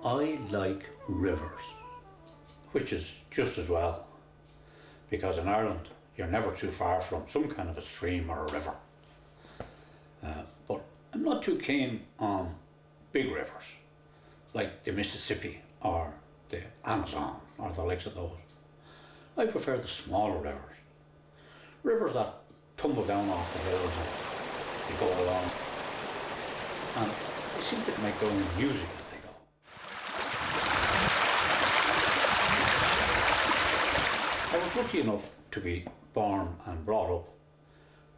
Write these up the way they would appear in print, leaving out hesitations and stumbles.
I like rivers, which is just as well, because in Ireland you're never too far from some kind of a stream or a river. But I'm not too keen on big rivers, like the Mississippi or the Amazon or the likes of those. I prefer the smaller rivers. Rivers that tumble down off the hills and they go along. And they seem to make their own music as they go. I was lucky enough to be born and brought up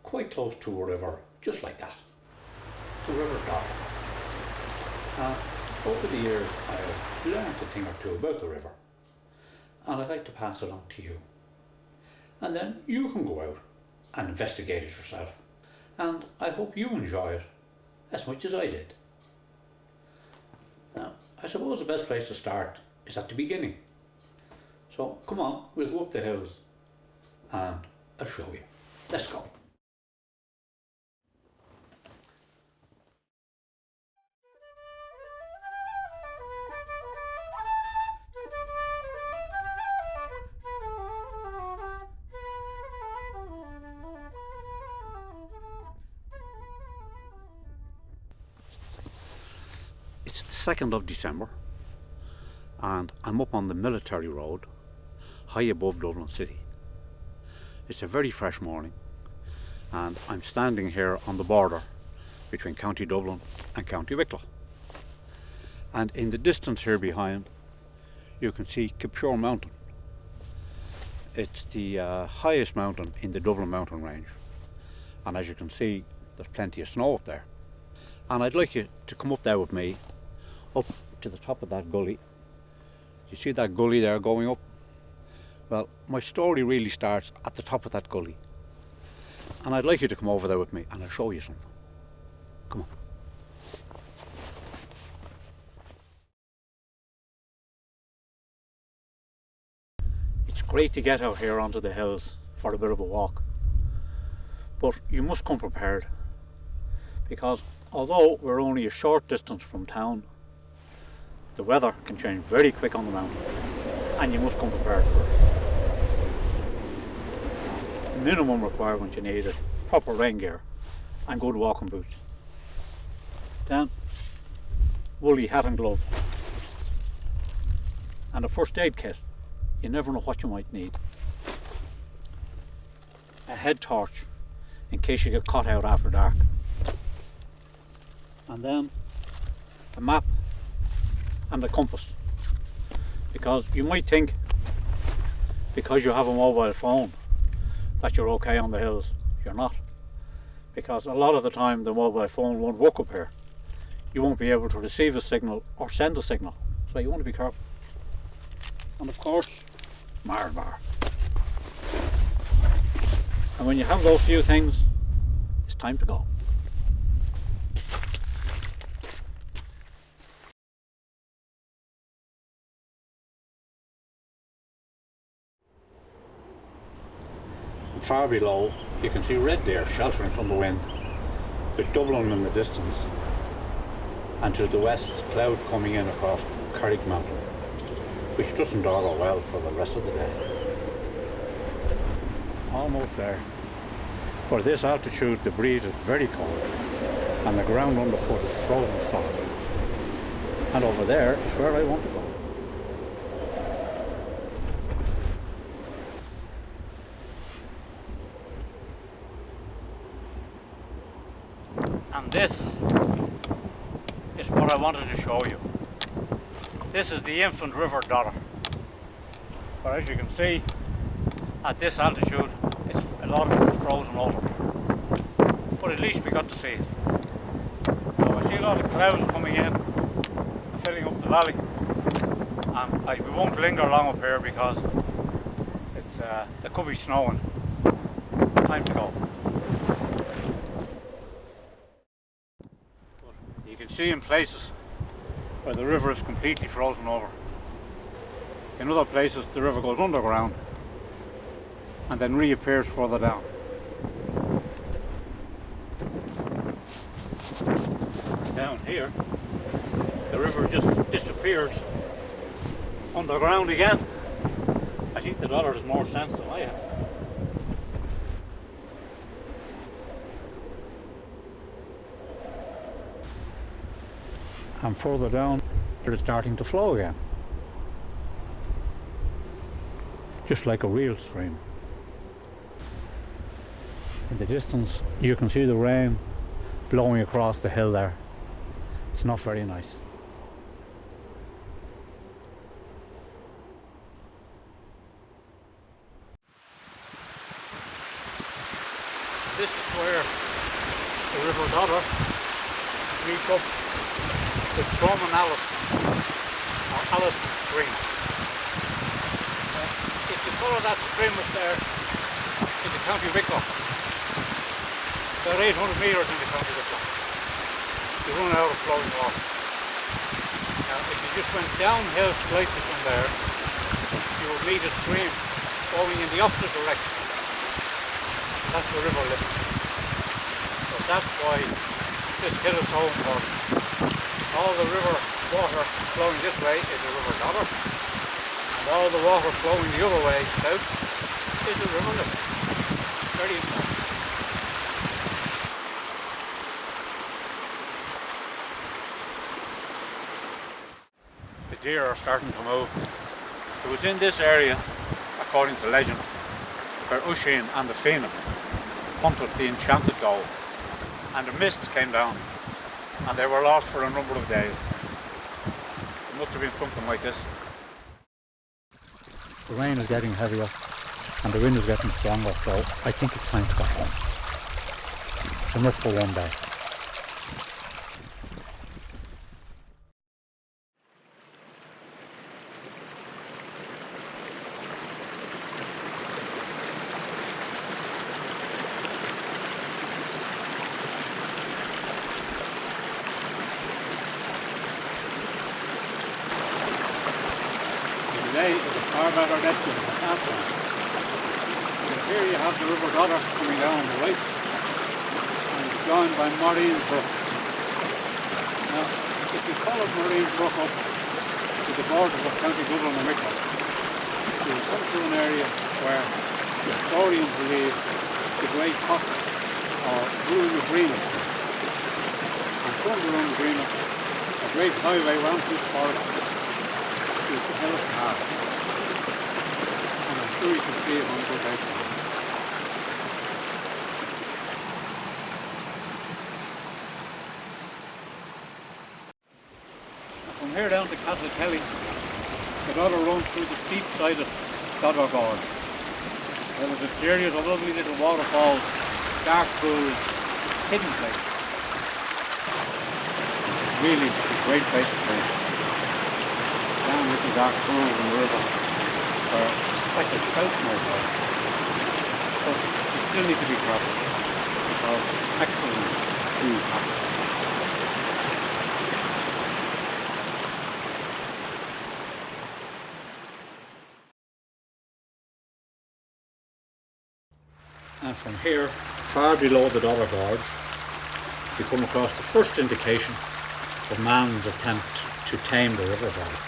quite close to a river just like that, the River Dodder. Over the years I've learned a thing or two about the river, and I'd like to pass it on to you. And then you can go out and investigate it yourself, and I hope you enjoy it as much as I did. Now, I suppose the best place to start is at the beginning. So come on, we'll go up the hills and I'll show you. Let's go. It's the 2nd of December and I'm up on the military road high above Dublin City. It's a very fresh morning and I'm standing here on the border between County Dublin and County Wicklow. And in the distance here behind you can see Capure Mountain. It's the highest mountain in the Dublin mountain range, and as you can see there's plenty of snow up there. And I'd like you to come up there with me up to the top of that gully. You see that gully there going up? Well, my story really starts at the top of that gully, and I'd like you to come over there with me and I'll show you something. Come on. It's great to get out here onto the hills for a bit of a walk, but you must come prepared, because although we're only a short distance from town, the weather can change very quick on the mountain, and you must come prepared for it. Minimum requirement you need is proper rain gear and good walking boots. Then woolly hat and glove, and a first aid kit. You never know what you might need. A head torch in case you get caught out after dark. And then a map and a compass, because you might think because you have a mobile phone that you're okay on the hills. You're not, because a lot of the time the mobile phone won't work up here. You won't be able to receive a signal or send a signal, so you want to be careful. And of course, Mars bar. And when you have those few things, it's time to go. Far below you can see Red Deer sheltering from the wind, with Dublin in the distance, and to the west cloud coming in across Carrick Mountain, which doesn't augur well for the rest of the day. Almost there. For this altitude the breeze is very cold and the ground underfoot is frozen solid, and over there is where I want to go. And this is what I wanted to show you. This is the infant River Dodder. But as you can see, at this altitude, a lot of it is frozen over. But at least we got to see it. Now I see a lot of clouds coming in and filling up the valley. And we won't linger long up here because there could be snowing. Time to go. You can see in places where the river is completely frozen over. In other places the river goes underground and then reappears further down. Down here the river just disappears underground again. I think the Dodder has more sense than I have. And further down, it's starting to flow again. Just like a real stream. In the distance, you can see the rain blowing across the hill there. It's not very nice. This is where the River Dodder meets up with Strom and Alice, or Alice Stream. If you follow that stream up there into County Wicklow, about 800 metres into County Wicklow, you run out of flowing water. Now if you just went downhill slightly from there, you would meet a stream flowing in the opposite direction. That's the river limit. So that's why this hill is so important. All the river water flowing this way is the River Dodder, and all the water flowing the other way south is the river limit. Very important. The deer are starting to move. It was in this area, according to legend, where Uisín and the Fianna hunted the enchanted doe, and the mists came down and they were lost for a number of days. It must have been something like this. The rain is getting heavier and the wind is getting stronger, so I think it's time to go home. It's enough for one day. Today is a far better day than last time. Here you have the River Dodder coming down on the right, and it's joined by Marines Brook. Now, if you follow Marines Brook up to the borders of County Dublin and Wicklow, you will come to an area where the historians believe the Great Cock or Ruin of Greenock. And from the Ruin of Greenock, a great highway ran through the forest to the hill of Carr. And I'm sure you can see it on the good outside. From here down to Castle Kelly, the Dodder runs through the steep side of Dodder Gorge. There was a series of lovely little waterfalls, dark pools, hidden places. Really a great place to play. Down with the dark pools in the river, where it's like a trout mode. But you still need to be careful, because excellent food happens. And from here, far below the Dodder Gorge, we come across the first indication of man's attempt to tame the river Dodder.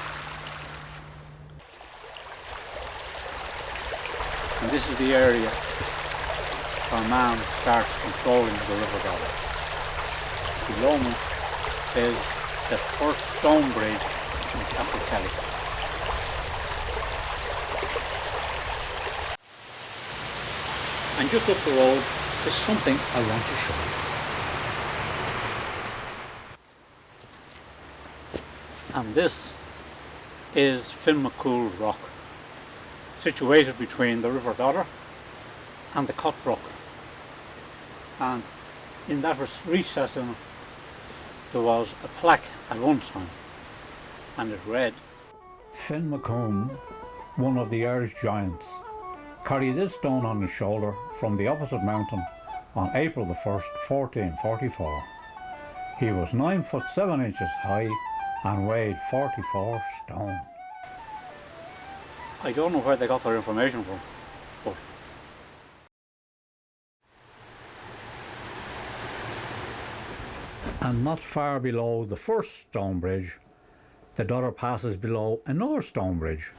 And this is the area where man starts controlling the river Dodder. Below me is the first stone bridge in Castle Kelly. And just up the road is something I want to show you. And this is Finmacool's Rock, situated between the River Dodder and the Cut Brook. And in that recess in it, there was a plaque at one time, and it read, Finmacool, one of the Irish giants, carried this stone on his shoulder from the opposite mountain on April the 1st, 1444. He was 9 foot 7 inches high and weighed 44 stone. I don't know where they got their information from, but and not far below the first stone bridge the Dodder passes below another stone bridge,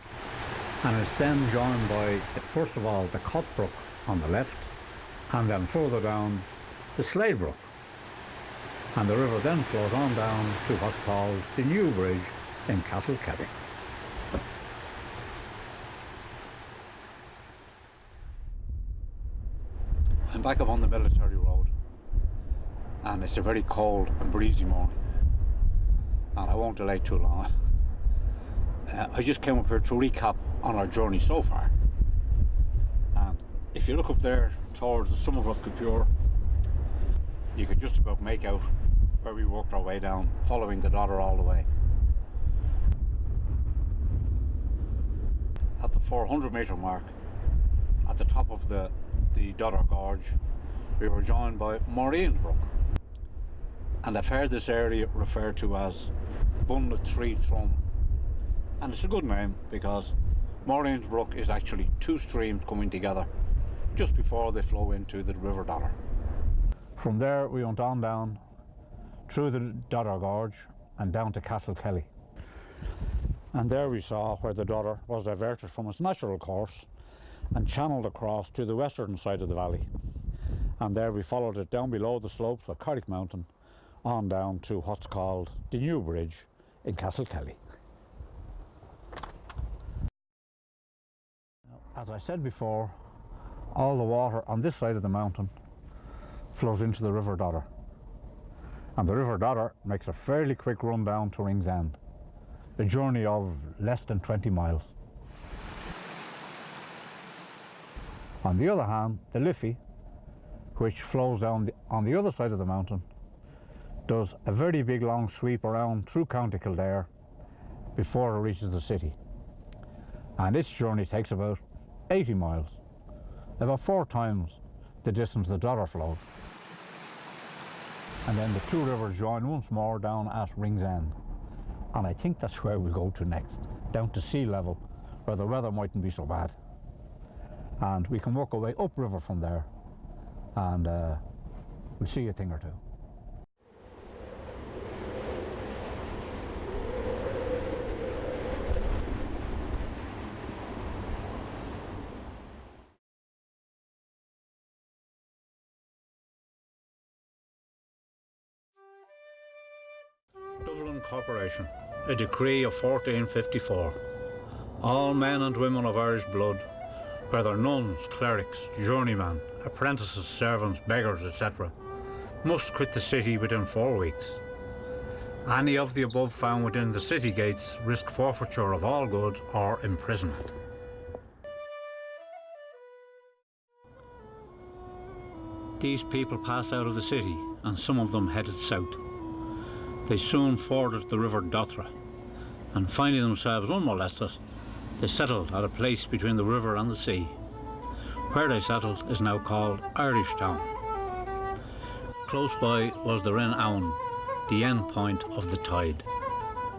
and is then joined by, first of all, the Cutbrook on the left, and then further down the Sladebrook. And the river then flows on down to what's called the New Bridge in Castlekelly. I'm back up on the military road, and it's a very cold and breezy morning, and I won't delay too long. I just came up here to recap on our journey so far, and if you look up there towards the summit of Capure, you could just about make out where we worked our way down, following the Dodder all the way. At the 400-metre mark, at the top of the Dodder Gorge, we were joined by Maureen's Brook, and I've heard this area referred to as Bunlet Tree Thrum, and it's a good name because Maureen's Brook is actually two streams coming together just before they flow into the River Dodder. From there we went on down through the Dodder Gorge and down to Castlekelly, and there we saw where the Dodder was diverted from its natural course and channeled across to the western side of the valley, and there we followed it down below the slopes of Carrick Mountain on down to what's called the New Bridge in Castlekelly. As I said before, all the water on this side of the mountain flows into the River Dodder, and the River Dodder makes a fairly quick run down to Ringsend, a journey of less than 20 miles. On the other hand, the Liffey, which flows down on the other side of the mountain, does a very big long sweep around through County Kildare before it reaches the city, and its journey takes about 80 miles, about 4 times the distance the Dodder flowed. And then the two rivers join once more down at Ringsend, and I think that's where we'll go to next, down to sea level, where the weather mightn't be so bad, and we can work our way upriver from there, and we'll see a thing or two. Dublin Corporation, a decree of 1454. All men and women of Irish blood, whether nuns, clerics, journeymen, apprentices, servants, beggars, etc., must quit the city within 4 weeks. Any of the above found within the city gates risk forfeiture of all goods or imprisonment. These people passed out of the city, and some of them headed south. They soon forded the River Dodder, and finding themselves unmolested, they settled at a place between the river and the sea. Where they settled is now called Irish Town. Close by was the Ren Owen, the end point of the tide,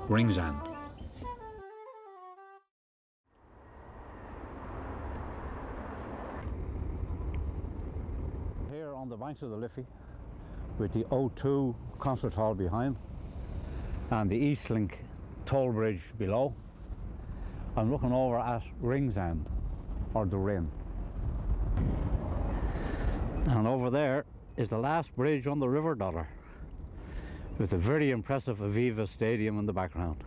Ringsend. Here on the banks of the Liffey, with the O2 concert hall behind, and the Eastlink toll bridge below, I'm looking over at Ringsend, or the Rin. And over there is the last bridge on the River Dodder, with a very impressive Aviva Stadium in the background.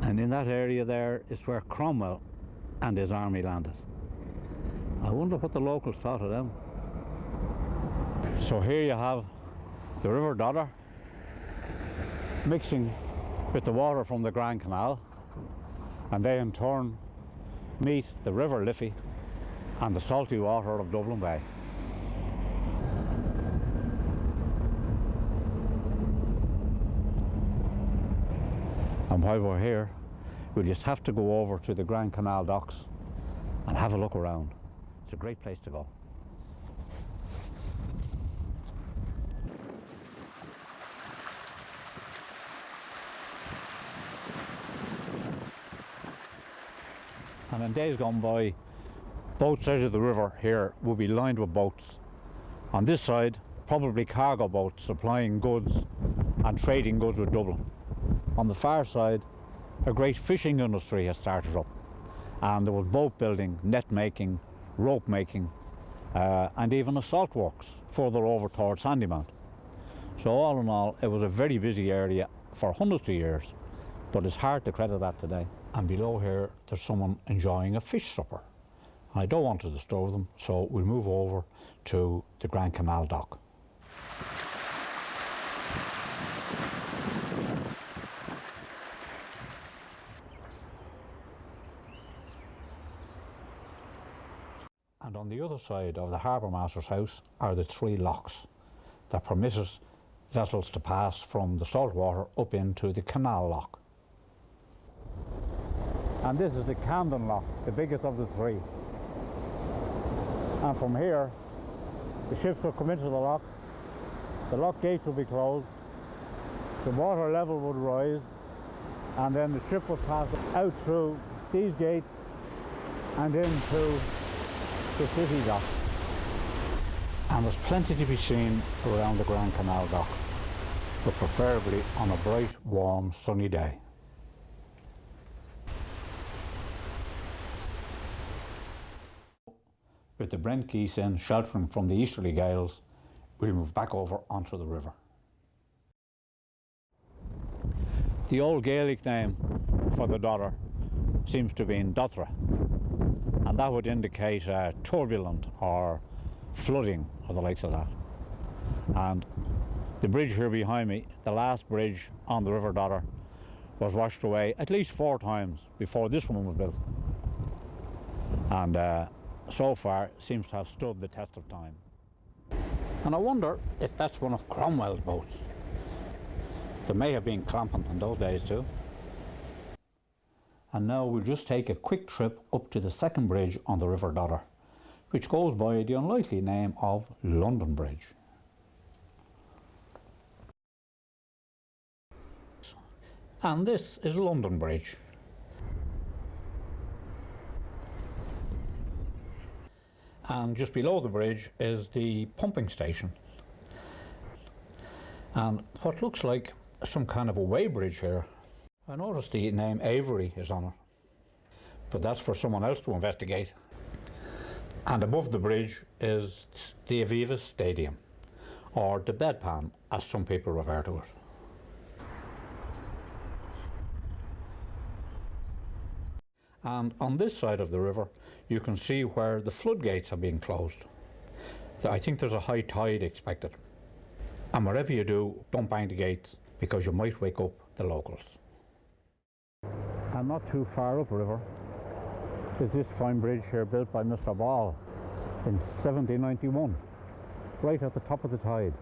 And in that area there is where Cromwell and his army landed. I wonder what the locals thought of them. So here you have the River Dodder mixing with the water from the Grand Canal, and they in turn meet the River Liffey and the salty water of Dublin Bay. And while we're here, we'll just have to go over to the Grand Canal docks and have a look around. It's a great place to go. And in days gone by, both sides of the river here will be lined with boats. On this side, probably cargo boats supplying goods and trading goods with Dublin. On the far side, a great fishing industry has started up, and there was boat building, net making, rope making, and even a salt works further over towards Sandymount. So all in all, it was a very busy area for hundreds of years, but it's hard to credit that today. And below here, there's someone enjoying a fish supper. I don't want to disturb them, so we'll move over to the Grand Canal dock. And on the other side of the Harbour Master's house are the 3 locks that permitted vessels to pass from the saltwater up into the canal lock. And this is the Camden lock, the biggest of the 3. And from here, the ships will come into the lock gates will be closed, the water level would rise, and then the ship would pass out through these gates and into the city dock. And there's plenty to be seen around the Grand Canal dock, but preferably on a bright, warm, sunny day. With the Brent geese in sheltering from the easterly gales, we'll move back over onto the river. The old Gaelic name for the Dodder seems to be Dodder, and that would indicate turbulent or flooding or the likes of that. And the bridge here behind me, the last bridge on the River Dodder, was washed away at least 4 times before this one was built, and so far seems to have stood the test of time. And I wonder if that's one of Cromwell's boats. There may have been clamping in those days too. And now we'll just take a quick trip up to the second bridge on the River Dodder, which goes by the unlikely name of London Bridge. And this is London Bridge. And just below the bridge is the pumping station. And what looks like some kind of a weighbridge here. I noticed the name Avery is on it, but that's for someone else to investigate. And above the bridge is the Aviva Stadium, or the bedpan as some people refer to it. And on this side of the river you can see where the floodgates are being closed. I think there's a high tide expected. And wherever you do, don't bang the gates because you might wake up the locals. And not too far upriver is this fine bridge here built by Mr. Ball in 1791, right at the top of the tide.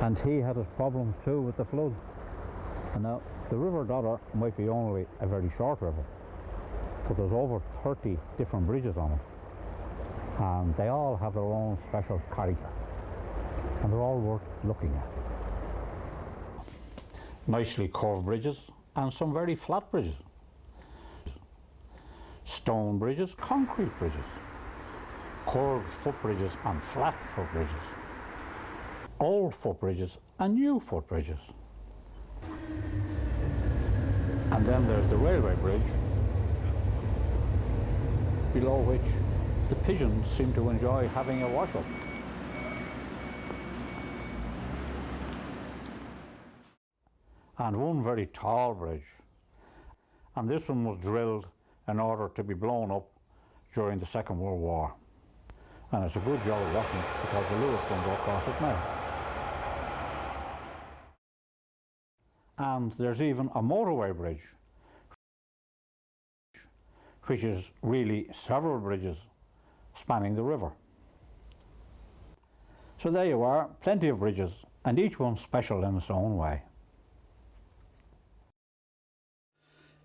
And he had his problems too with the flood. And now the River Dodder might be only a very short river, but there's over 30 different bridges on it, and they all have their own special character, and they're all worth looking at. Nicely curved bridges and some very flat bridges. Stone bridges, concrete bridges, curved footbridges and flat footbridges, old footbridges and new footbridges. And then there's the railway bridge, below which the pigeons seem to enjoy having a wash-up. And one very tall bridge, and this one was drilled in order to be blown up during the Second World War, and it's a good job it wasn't, because the Lewis ones are across it now. And there's even a motorway bridge, which is really several bridges spanning the river. So there you are, plenty of bridges, and each one special in its own way.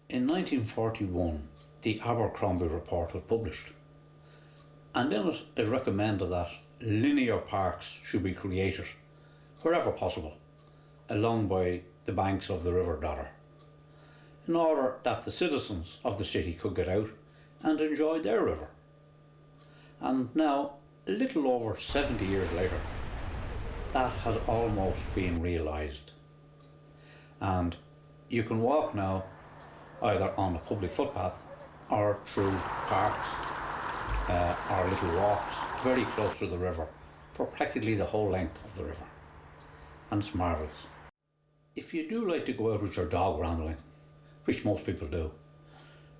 In 1941, the Abercrombie report was published, and in it recommended that linear parks should be created wherever possible along by the banks of the River Dodder, in order that the citizens of the city could get out and enjoy their river. And now, a little over 70 years later, that has almost been realised, and you can walk now either on a public footpath or through parks or little walks very close to the river for practically the whole length of the river, and it's marvellous. If you do like to go out with your dog rambling, which most people do,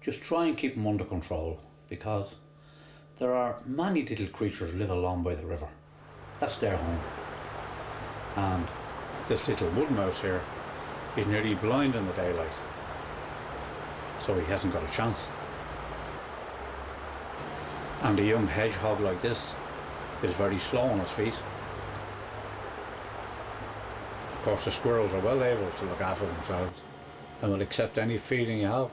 just try and keep them under control, because there are many little creatures live along by the river. That's their home. And this little wood mouse here is nearly blind in the daylight, so he hasn't got a chance. And a young hedgehog like this is very slow on his feet. Of course, the squirrels are well able to look after themselves and will accept any feeding you have.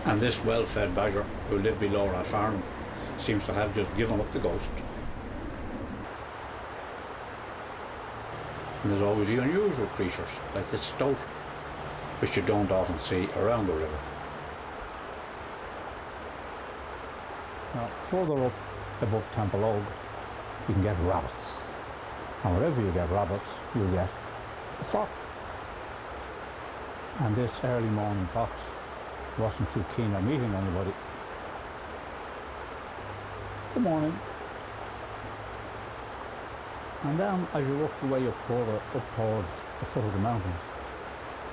And this well-fed badger who lived below our farm seems to have just given up the ghost. And there's always the unusual creatures like this stoat, which you don't often see around the river. Now, further up above Temple Oak, you can get rabbits. And wherever you get rabbits, you get a fox. And this early morning fox wasn't too keen on meeting anybody. Good morning. And then as you work your way up further, up towards the foot of the mountains,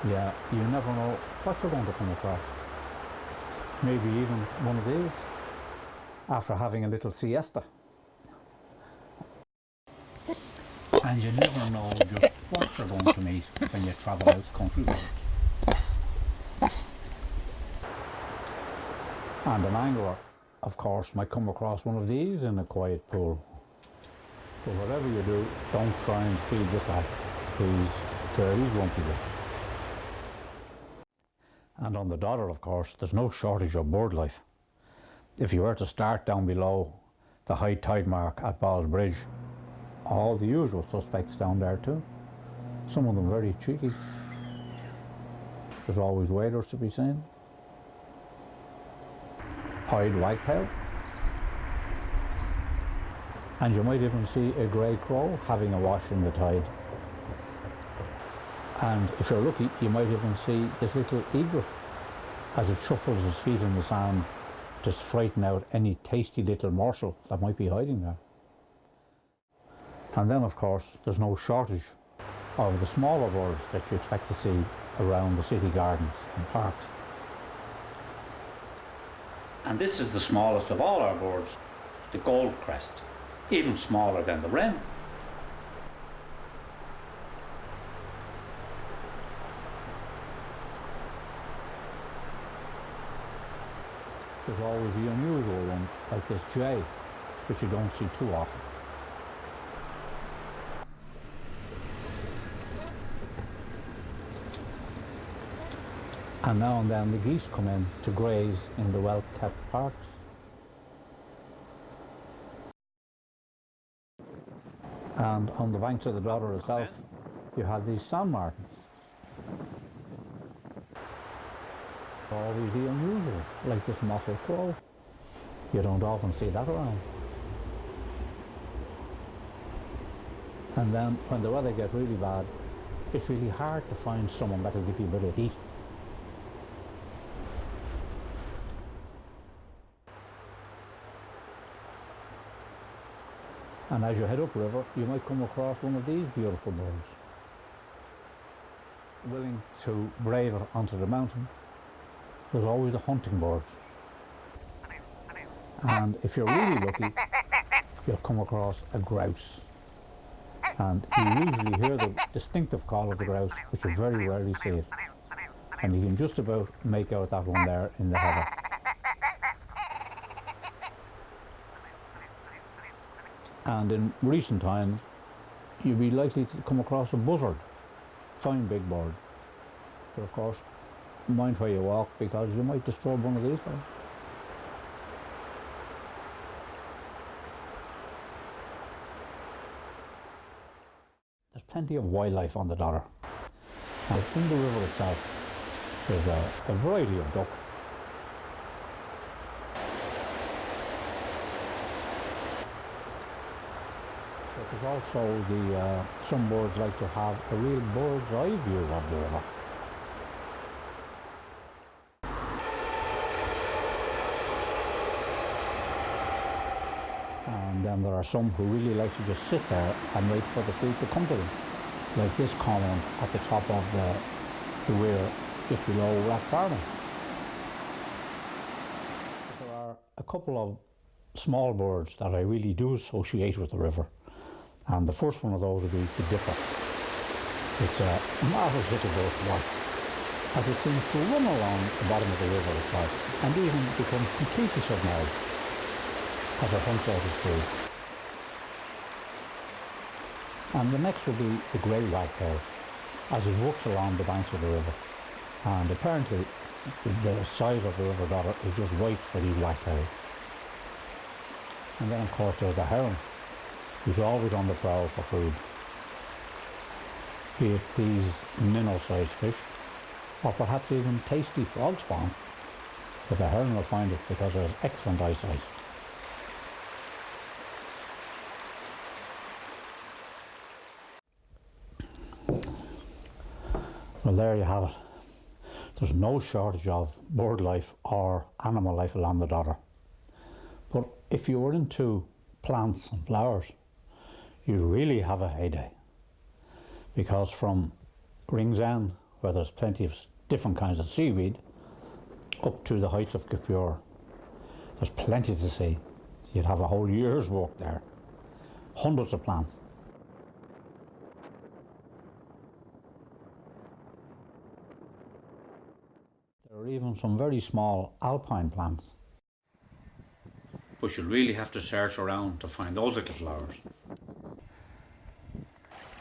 yeah, you never know what you're going to come across. Maybe even one of these, after having a little siesta. And you never know just what you're going to meet when you travel out country roads. And an angler, of course, might come across one of these in a quiet pool. But whatever you do, don't try and feed this lad. He's very grumpy. And on the Dodder, of course, there's no shortage of bird life. If you were to start down below the high tide mark at Ball's Bridge, all the usual suspects down there too. Some of them very cheeky. There's always waders to be seen. Pied wagtail. And you might even see a grey crow having a wash in the tide. And if you're lucky, you might even see this little egret as it shuffles its feet in the sand to frighten out any tasty little morsel that might be hiding there. And then, of course, there's no shortage of the smaller birds that you expect to see around the city gardens and parks. And this is the smallest of all our birds, the goldcrest, even smaller than the wren. There's always the unusual one, like this jay, which you don't see too often. And now and then the geese come in to graze in the well-kept parks. And on the banks of the Dodder itself, you have these sand martins. Always the unusual, like this mottled crow. You don't often see that around. And then when the weather gets really bad, it's really hard to find someone that'll give you a bit of heat. And as you head upriver, you might come across one of these beautiful birds. Willing to brave it onto the mountain, there's always the hunting birds. And if you're really lucky, you'll come across a grouse. And you usually hear the distinctive call of the grouse, but you very rarely see it. And you can just about make out that one there in the heather. And in recent times, you'd be likely to come across a buzzard, fine big bird. But of course, mind where you walk, because you might disturb one of these guys. There's plenty of wildlife on the Dodder. And in the river itself, there's a variety of duck. There's also some birds like to have a real bird's eye view of the river. And then there are some who really like to just sit there and wait for the food to come to them, like this common at the top of the weir just below Rat Farming. There are a couple of small birds that I really do associate with the river, and the first one of those would be the dipper. It's a marvellous little bird to watch, as it seems to run along the bottom of the river itself and even become completely submerged as it hunts out its food. And the next would be the grey wagtail, as it walks along the banks of the river. And apparently the size of the river Dodder is just right for these wagtails. And then of course there's the heron, who's always on the prowl for food. Be it these minnow-sized fish, or perhaps even tasty frog spawn, but the heron will find it because it has excellent eyesight. Well, there you have it. There's no shortage of bird life or animal life along the Dodder. But if you were into plants and flowers, you really have a heyday. Because from Ringsend, where there's plenty of different kinds of seaweed, up to the heights of Capure, there's plenty to see. You'd have a whole year's work there. Hundreds of plants. There are even some very small alpine plants. But you'll really have to search around to find those little flowers.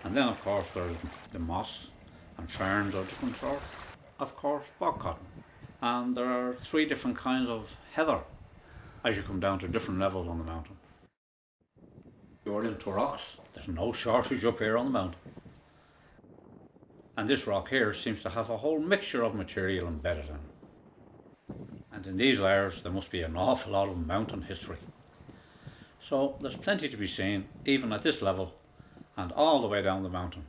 And then of course there's the moss and ferns of different sorts. Of course bog cotton. And there are 3 different kinds of heather as you come down to different levels on the mountain. If you're into rocks, there's no shortage up here on the mountain. And this rock here seems to have a whole mixture of material embedded in it. And in these layers there must be an awful lot of mountain history. So there's plenty to be seen, even at this level, and all the way down the mountain.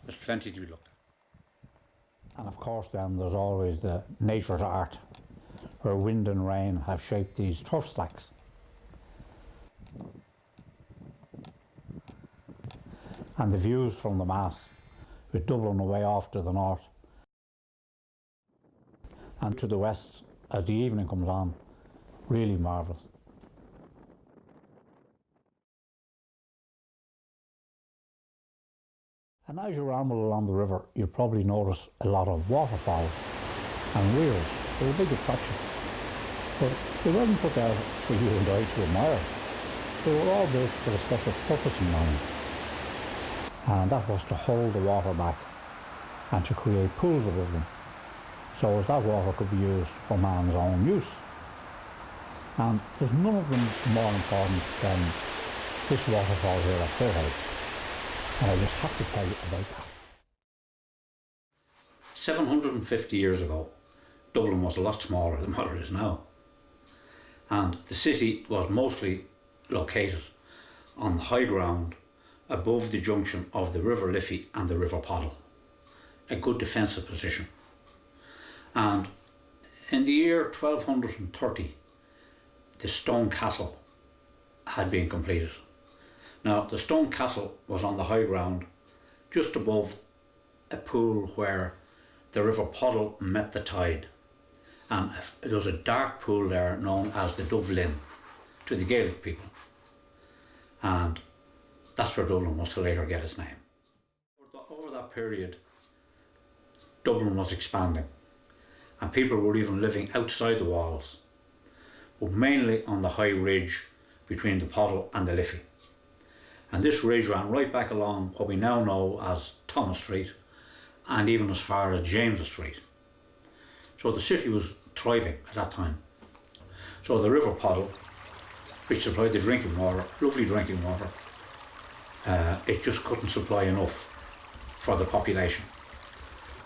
There's plenty to be looked at. And of course then there's always the nature's art, where wind and rain have shaped these turf stacks. And the views from the Mass, with Dublin away off to the north, and to the west as the evening comes on, really marvellous. And as you ramble along the river, you'll probably notice a lot of waterfalls and weirs. They're a big attraction. But they weren't put there for you and I to admire. They were all built with a special purpose in mind. And that was to hold the water back and to create pools above them, so as that water could be used for man's own use. And there's none of them more important than this waterfall here at Fairhouse. And I just have to tell you about that. 750 years ago, Dublin was a lot smaller than what it is now. And the city was mostly located on the high ground above the junction of the River Liffey and the River Poddle. A good defensive position. And in the year 1230, the stone castle had been completed. Now, the stone castle was on the high ground just above a pool where the River Poddle met the tide. And there was a dark pool there known as the Dove Linn to the Gaelic people. And that's where Dublin was to later get its name. Over that period, Dublin was expanding and people were even living outside the walls, but mainly on the high ridge between the Poddle and the Liffey. And this ridge ran right back along what we now know as Thomas Street and even as far as James Street. So the city was thriving at that time. So the River Poddle, which supplied the drinking water, lovely drinking water, it just couldn't supply enough for the population.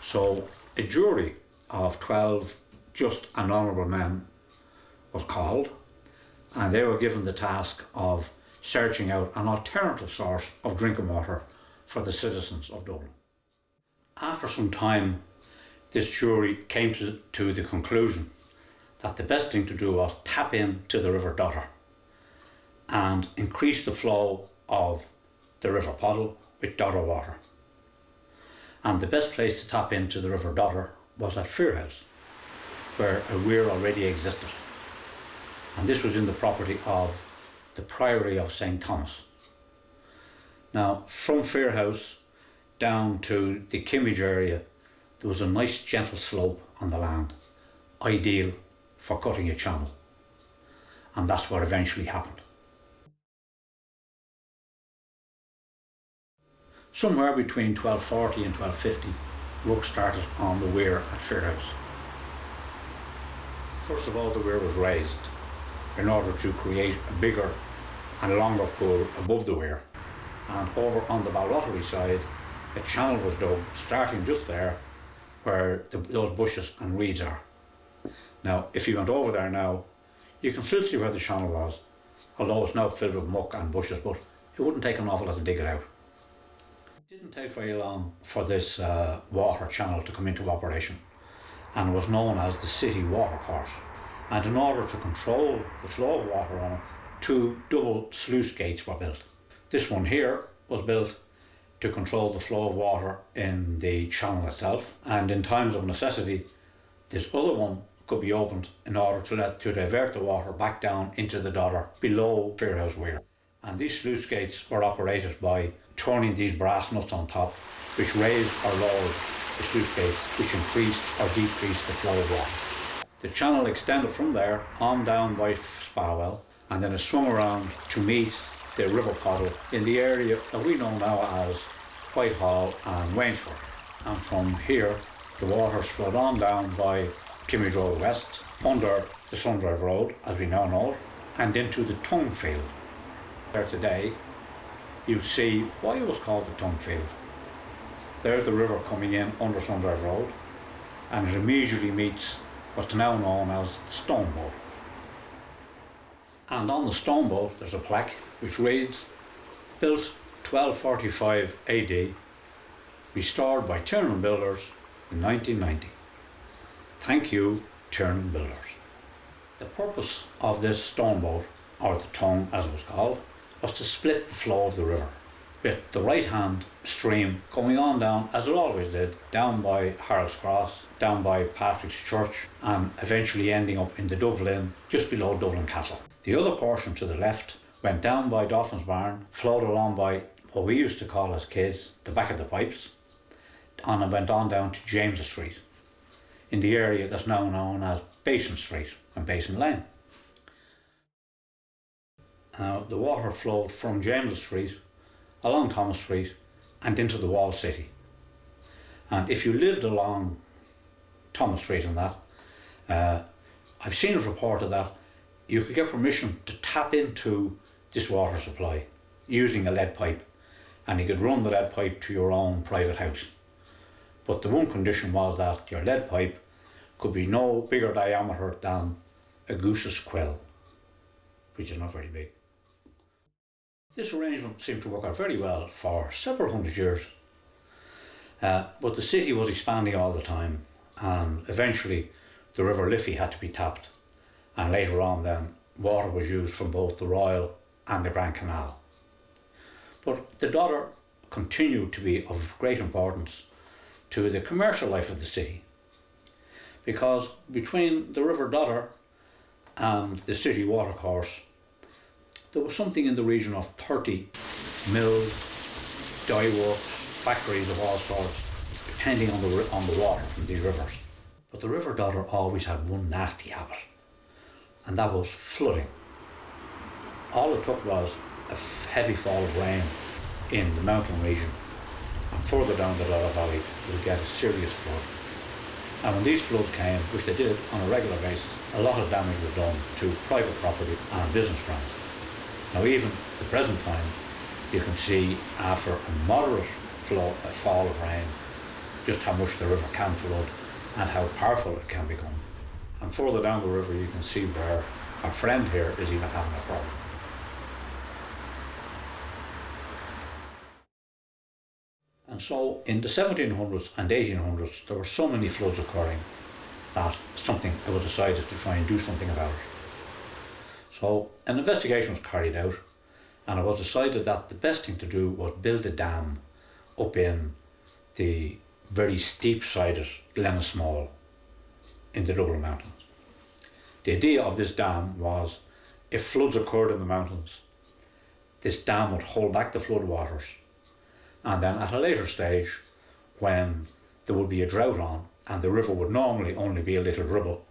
So a jury of 12 just and honourable men was called, and they were given the task of searching out an alternative source of drinking water for the citizens of Dublin. After some time, this jury came to the conclusion that the best thing to do was tap into the River Dodder and increase the flow of the River Poddle with Dodder water. And the best place to tap into the River Dodder was at Fearhouse, where a weir already existed. And this was in the property of the Priory of St. Thomas. Now, from Fearhouse down to the Kimmage area, there was a nice gentle slope on the land, ideal for cutting a channel. And that's what eventually happened. Somewhere between 1240 and 1250, work started on the weir at Fearhouse. First of all, the weir was raised in order to create a bigger and longer pool above the weir. And over on the Balrottery side, a channel was dug, starting just there where those bushes and reeds are. Now, if you went over there now, you can still see where the channel was, although it's now filled with muck and bushes, but it wouldn't take an awful lot to dig it out. It didn't take very long for this water channel to come into operation, and it was known as the City Watercourse. And in order to control the flow of water on it, 2 double sluice gates were built. This one here was built to control the flow of water in the channel itself, and in times of necessity, this other one could be opened in order to divert the water back down into the Dodder below Fearhouse Weir. And these sluice gates were operated by turning these brass nuts on top, which raised or lowered the sluice gates, which increased or decreased the flow of water. The channel extended from there on down by Spawell, and then it swung around to meet the River Poddle in the area that we know now as Whitehall and Wainsford. And from here, the waters flowed on down by Kimmage Road West, under the Sundrive Road, as we now know it, and into the Tongue Field. There today, you see why it was called the Tongue Field. There's the river coming in under Sundrive Road, and it immediately meets what's now known as the Stone Boat. And on the Stone Boat, there's a plaque which reads, "Built 1245 AD, restored by Tiernan Builders in 1990. Thank you, Tiernan Builders." The purpose of this stone boat, or the tongue as it was called, was to split the flow of the river, with the right hand stream going on down, as it always did, down by Harold's Cross, down by Patrick's Church, and eventually ending up in the Dublin, just below Dublin Castle. The other portion to the left went down by Dolphin's Barn, flowed along by what we used to call as kids the back of the pipes, and it went on down to James Street, in the area that's now known as Basin Street and Basin Lane. Now, the water flowed from James Street along Thomas Street and into the walled city. And if you lived along Thomas Street and that, I've seen it reported that you could get permission to tap into this water supply using a lead pipe, and you could run the lead pipe to your own private house. But the one condition was that your lead pipe could be no bigger diameter than a goose's quill, which is not very big. This arrangement seemed to work out very well for several hundred years, but the city was expanding all the time, and eventually the River Liffey had to be tapped, and later on then water was used from both the Royal and the Grand Canal. But the Dodder continued to be of great importance to the commercial life of the city, because between the River Dodder and the city watercourse there was something in the region of 30 mills, dye works, factories of all sorts, depending on the water from these rivers. But the River Dodder always had one nasty habit, and that was flooding. All it took was a heavy fall of rain in the mountain region, and further down the Dodder Valley you would get a serious flood. And when these floods came, which they did on a regular basis, a lot of damage was done to private property and business grounds. Now, even at the present time, you can see after a moderate fall of rain just how much the river can flood and how powerful it can become. And further down the river you can see where our friend here is even having a problem. so in the 1700s and 1800s there were so many floods occurring that it was decided to try and do something about it. So an investigation was carried out, and it was decided that the best thing to do was build a dam up in the very steep sided Glenismall in the Dublin Mountains. The idea of this dam was, if floods occurred in the mountains, this dam would hold back the flood waters, and then at a later stage, when there would be a drought on and the river would normally only be a little dribble,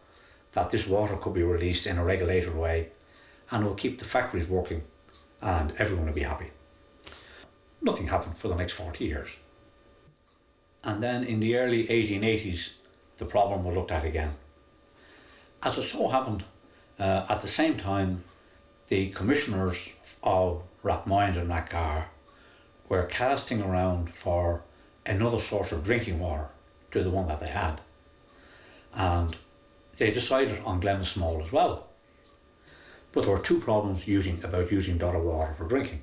that this water could be released in a regulated way, and it would keep the factories working and everyone would be happy. Nothing happened for the next 40 years. And then in the early 1880s, the problem was looked at again. As it so happened, at the same time, the commissioners of Rathmines and Rathgar were casting around for another source of drinking water to the one that they had. And they decided on Glenismall as well. But there were two problems about using Dodder water for drinking.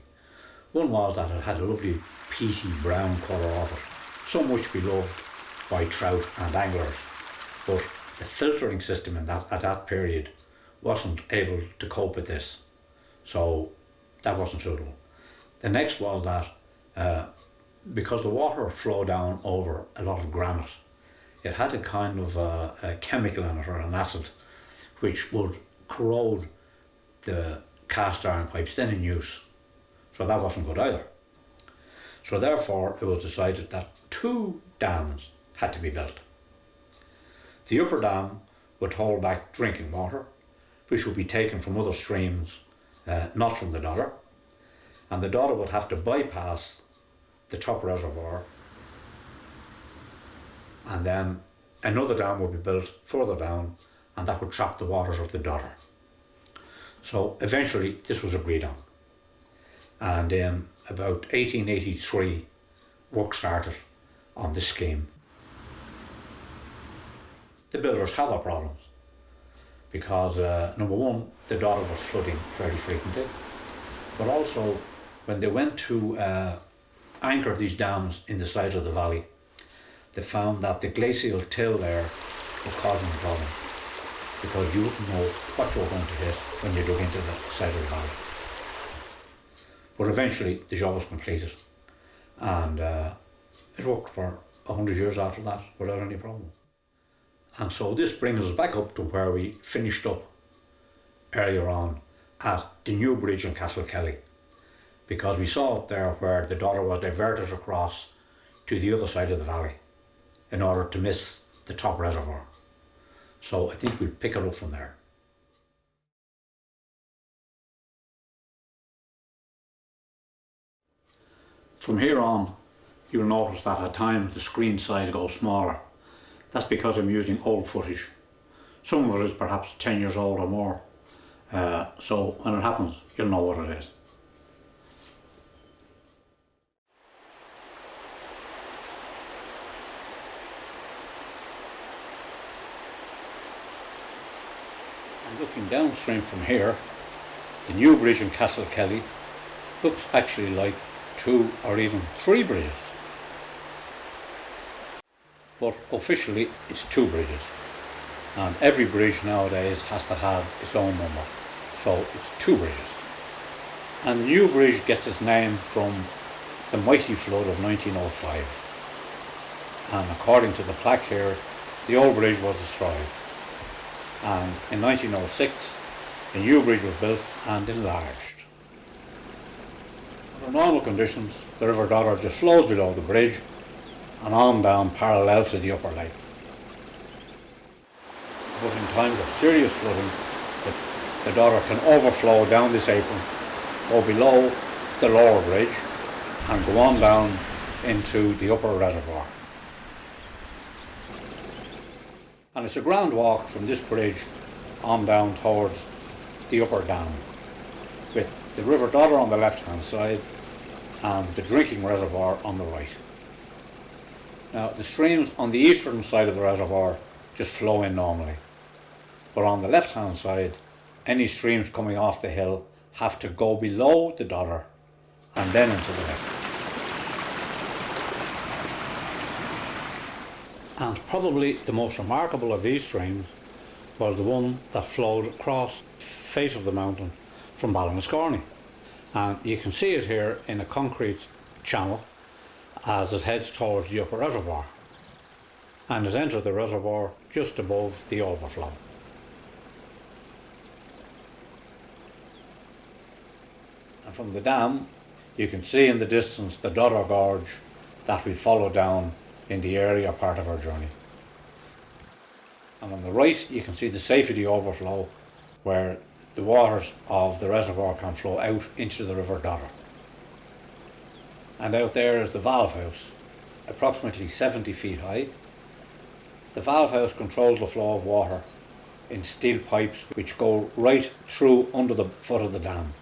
One was that it had a lovely peaty brown colour of it, so much beloved by trout and anglers, but the filtering system at that period wasn't able to cope with this, so that wasn't suitable. The next was that because the water flowed down over a lot of granite, it had a kind of a chemical in it, or an acid, which would corrode the cast iron pipes then in use, so that wasn't good either. So therefore it was decided that two dams had to be built. The upper dam would hold back drinking water, which would be taken from other streams, not from the Dodder, and the Dodder would have to bypass the top reservoir, and then another dam would be built further down, and that would trap the waters of the Dodder. So eventually this was agreed on, and in about 1883 work started on this scheme. The builders had their problems because number one, the Dodder was flooding fairly frequently, but also when they went to anchor these dams in the sides of the valley, they found that the glacial till there was causing a problem, because you wouldn't know what you were going to hit when you dug into the side of the valley. But eventually the job was completed, and it worked for 100 years after that without any problem. And so this brings us back up to where we finished up earlier on at the new bridge in Castlekelly, because we saw up there where the Dodder was diverted across to the other side of the valley in order to miss the top reservoir. So I think we'll pick it up from there. From here on, you'll notice that at times the screen size goes smaller. That's because I'm using old footage. Some of it is perhaps 10 years old or more. So when it happens, you'll know what it is. And looking downstream from here, the new bridge in Castlekelly looks actually like 2 or even 3 bridges. But officially it's 2 bridges, and every bridge nowadays has to have its own number, so it's 2 bridges. And the new bridge gets its name from the mighty flood of 1905, and according to the plaque here, the old bridge was destroyed, and in 1906 a new bridge was built and enlarged. Under normal conditions, the River Dodder just flows below the bridge and on down parallel to the upper lake. But in times of serious flooding, the Dodder can overflow down this apron, go below the lower bridge and go on down into the upper reservoir. And it's a grand walk from this bridge on down towards the upper dam, with the River Dodder on the left hand side and the drinking reservoir on the right. Now the streams on the eastern side of the reservoir just flow in normally, but on the left hand side any streams coming off the hill have to go below the Dodder and then into the lake. And probably the most remarkable of these streams was the one that flowed across the face of the mountain from Ballinascorney. And you can see it here in a concrete channel as it heads towards the upper reservoir. And it entered the reservoir just above the overflow. And from the dam, you can see in the distance the Dodder gorge that we follow down in the earlier part of our journey. And on the right, you can see the safety overflow where the waters of the reservoir can flow out into the River Dodder. And out there is the valve house, approximately 70 feet high. The valve house controls the flow of water in steel pipes which go right through under the foot of the dam.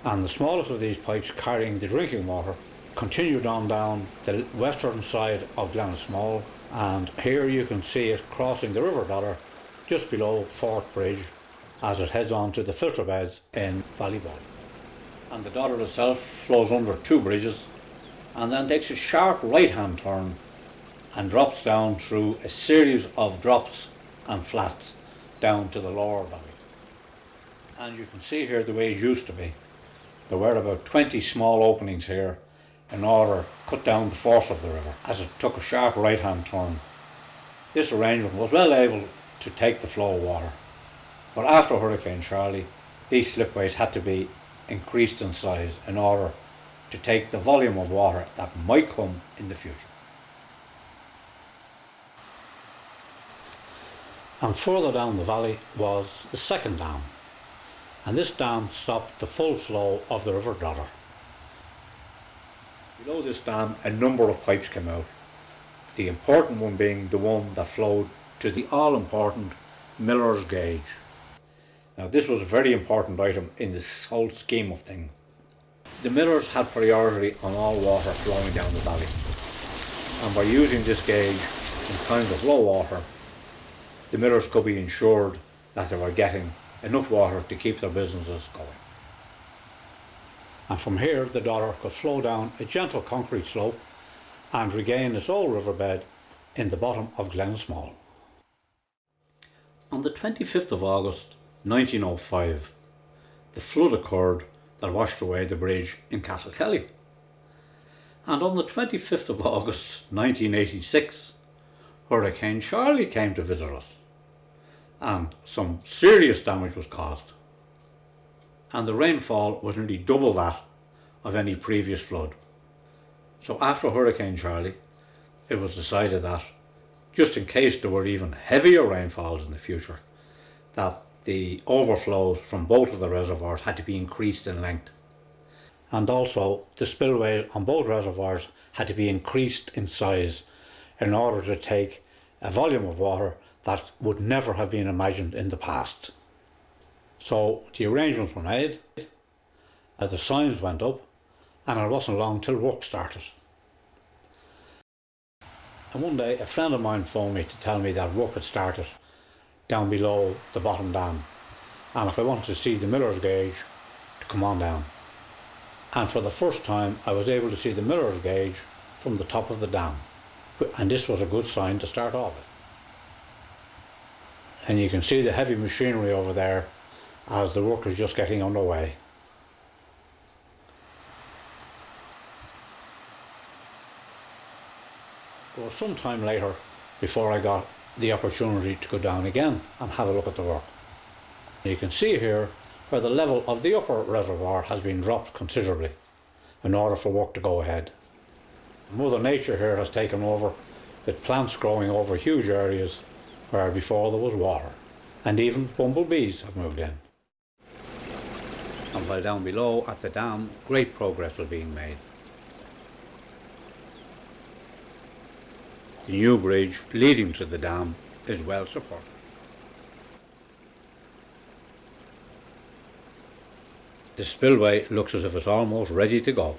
And the smallest of these pipes carrying the drinking water continued on down the western side of Glenismall, and here you can see it crossing the River Dodder just below Fort Bridge as it heads on to the filter beds in Ballyball. And the Dodder itself flows under two bridges and then takes a sharp right hand turn and drops down through a series of drops and flats down to the lower valley. And you can see here the way it used to be. There were about 20 small openings here in order to cut down the force of the river as it took a sharp right hand turn. This arrangement was well able to take the flow of water, but after Hurricane Charlie these slipways had to be increased in size in order to take the volume of water that might come in the future. And further down the valley was the second dam, and this dam stopped the full flow of the River Dodder. Below this dam a number of pipes came out, the important one being the one that flowed to the all-important Miller's Gauge. Now this was a very important item in this whole scheme of things. The Millers had priority on all water flowing down the valley, and by using this gauge in times of low water, the Millers could be ensured that they were getting enough water to keep their businesses going. And from here the Dodder could flow down a gentle concrete slope and regain its old riverbed in the bottom of Glenismall. On the 25th of August 1905, the flood occurred that washed away the bridge in Castlekelly. And on the 25th of August 1986, Hurricane Charlie came to visit us, and some serious damage was caused. And the rainfall was nearly double that of any previous flood. So after Hurricane Charlie, it was decided that, just in case there were even heavier rainfalls in the future, that the overflows from both of the reservoirs had to be increased in length. And also the spillways on both reservoirs had to be increased in size in order to take a volume of water that would never have been imagined in the past. So the arrangements were made, the signs went up, and it wasn't long till work started. And one day a friend of mine phoned me to tell me that work had started down below the bottom dam, and if I wanted to see the Miller's Gauge, to come on down. And for the first time I was able to see the Miller's Gauge from the top of the dam, and this was a good sign to start off with. And you can see the heavy machinery over there as the work is just getting underway. It was some time later before I got the opportunity to go down again and have a look at the work. You can see here where the level of the upper reservoir has been dropped considerably in order for work to go ahead. Mother Nature here has taken over, with plants growing over huge areas where before there was water, and even bumblebees have moved in. And while down below at the dam, great progress was being made. The new bridge leading to the dam is well supported. The spillway looks as if it's almost ready to go.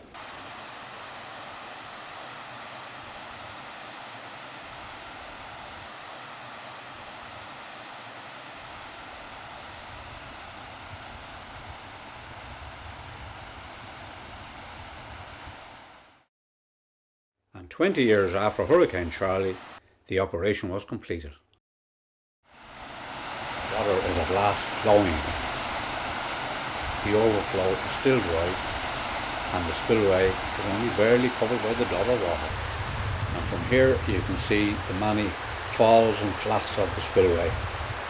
And 20 years after Hurricane Charlie, the operation was completed. Water is at last flowing. The overflow is still dry and the spillway is only barely covered by the Dodder water. And from here you can see the many falls and flats of the spillway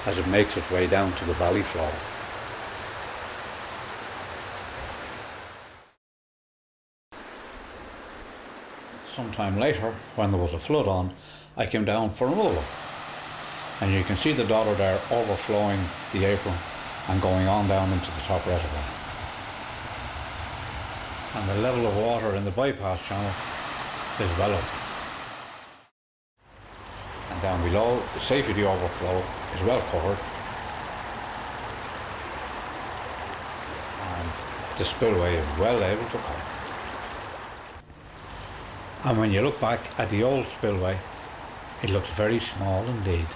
as it makes its way down to the valley floor. Sometime later, when there was a flood on, I came down for another look. And you can see the Dodder there overflowing the apron and going on down into the top reservoir. And the level of water in the bypass channel is well up. And down below, the safety overflow is well covered. And the spillway is well able to cover. And when you look back at the old spillway, it looks very small indeed.